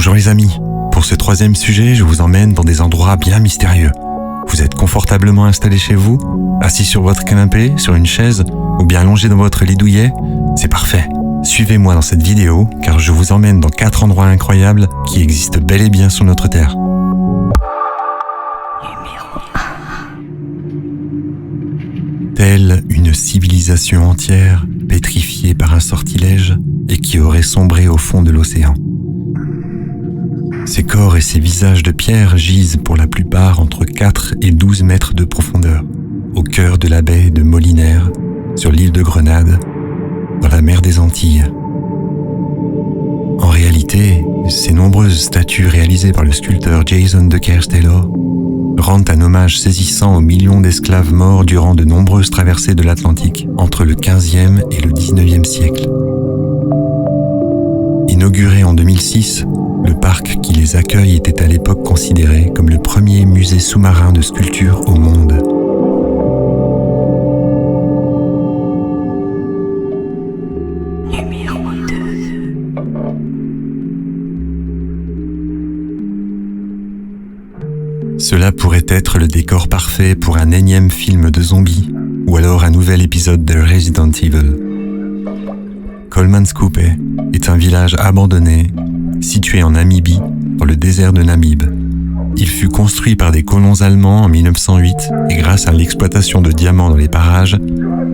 Bonjour les amis, pour ce troisième sujet, je vous emmène dans des endroits bien mystérieux. Vous êtes confortablement installé chez vous, assis sur votre canapé, sur une chaise, ou bien allongé dans votre lit douillet? C'est parfait. Suivez-moi dans cette vidéo, car je vous emmène dans 4 endroits incroyables qui existent bel et bien sur notre Terre. Telle une civilisation entière, pétrifiée par un sortilège et qui aurait sombré au fond de l'océan. Ces corps et ces visages de pierre gisent pour la plupart entre 4 et 12 mètres de profondeur, au cœur de la baie de Molinaire, sur l'île de Grenade, dans la mer des Antilles. En réalité, ces nombreuses statues réalisées par le sculpteur Jason de Kerstelo rendent un hommage saisissant aux millions d'esclaves morts durant de nombreuses traversées de l'Atlantique entre le XVe et le XIXe siècle. Inauguré en 2006, le parc qui les accueille était à l'époque considéré comme le premier musée sous-marin de sculpture au monde. Numéro 2. Cela pourrait être le décor parfait pour un énième film de zombies, ou alors un nouvel épisode de Resident Evil. Coleman's Coope est un village abandonné, situé en Namibie, dans le désert de Namib. Il fut construit par des colons allemands en 1908 et grâce à l'exploitation de diamants dans les parages,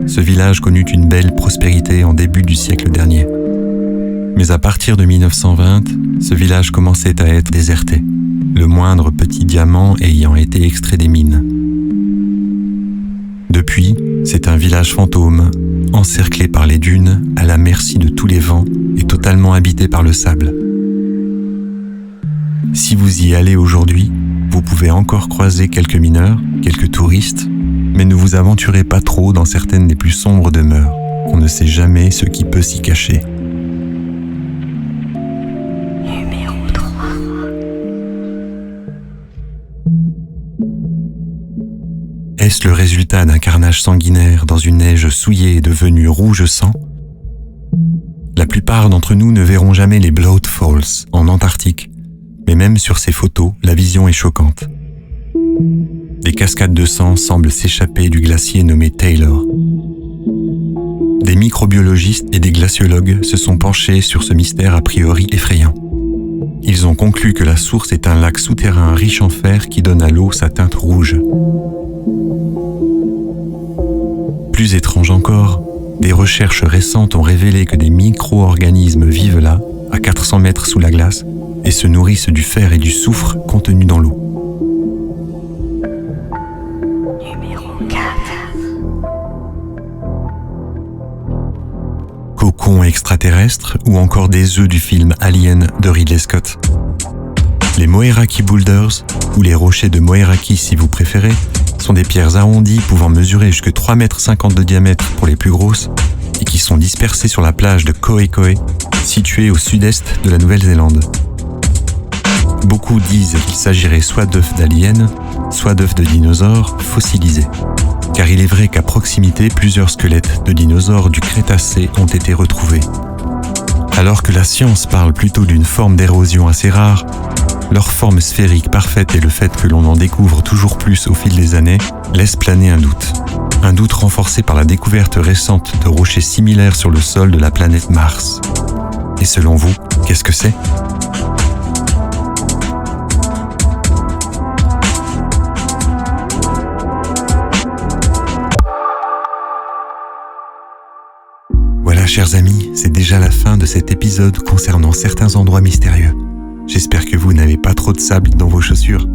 ce village connut une belle prospérité en début du siècle dernier. Mais à partir de 1920, ce village commençait à être déserté, le moindre petit diamant ayant été extrait des mines. Depuis, c'est un village fantôme, encerclé par les dunes, à la merci de tous les vents et totalement habité par le sable. Si vous y allez aujourd'hui, vous pouvez encore croiser quelques mineurs, quelques touristes, mais ne vous aventurez pas trop dans certaines des plus sombres demeures. On ne sait jamais ce qui peut s'y cacher. Numéro 3. Est-ce le résultat d'un carnage sanguinaire dans une neige souillée et devenue rouge sang? La plupart d'entre nous ne verront jamais les Blood Falls en Antarctique, mais même sur ces photos, la vision est choquante. Des cascades de sang semblent s'échapper du glacier nommé Taylor. Des microbiologistes et des glaciologues se sont penchés sur ce mystère a priori effrayant. Ils ont conclu que la source est un lac souterrain riche en fer qui donne à l'eau sa teinte rouge. Plus étrange encore, des recherches récentes ont révélé que des micro-organismes vivent là, à 400 mètres sous la glace, et se nourrissent du fer et du soufre contenus dans l'eau. Numéro 4. Cocons extraterrestres ou encore des œufs du film Alien de Ridley Scott. Les Moeraki Boulders, ou les rochers de Moeraki si vous préférez, sont des pierres arrondies pouvant mesurer jusqu'à 3,50 m de diamètre pour les plus grosses et qui sont dispersées sur la plage de Koe, située au sud-est de la Nouvelle-Zélande. Beaucoup disent qu'il s'agirait soit d'œufs d'aliens, soit d'œufs de dinosaures fossilisés. Car il est vrai qu'à proximité, plusieurs squelettes de dinosaures du Crétacé ont été retrouvés. Alors que la science parle plutôt d'une forme d'érosion assez rare, leur forme sphérique parfaite et le fait que l'on en découvre toujours plus au fil des années laisse planer un doute. Un doute renforcé par la découverte récente de rochers similaires sur le sol de la planète Mars. Et selon vous, qu'est-ce que c'est ? Voilà, chers amis, c'est déjà la fin de cet épisode concernant certains endroits mystérieux. J'espère que vous n'avez pas trop de sable dans vos chaussures.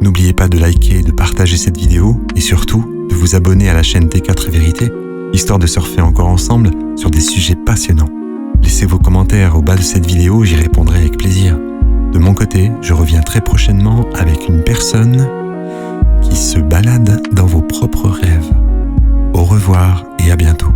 N'oubliez pas de liker et de partager cette vidéo et surtout de vous abonner à la chaîne T4 Vérité, histoire de surfer encore ensemble sur des sujets passionnants. Laissez vos commentaires au bas de cette vidéo, j'y répondrai avec plaisir. De mon côté, je reviens très prochainement avec une personne qui se balade dans vos propres rêves. Au revoir et à bientôt.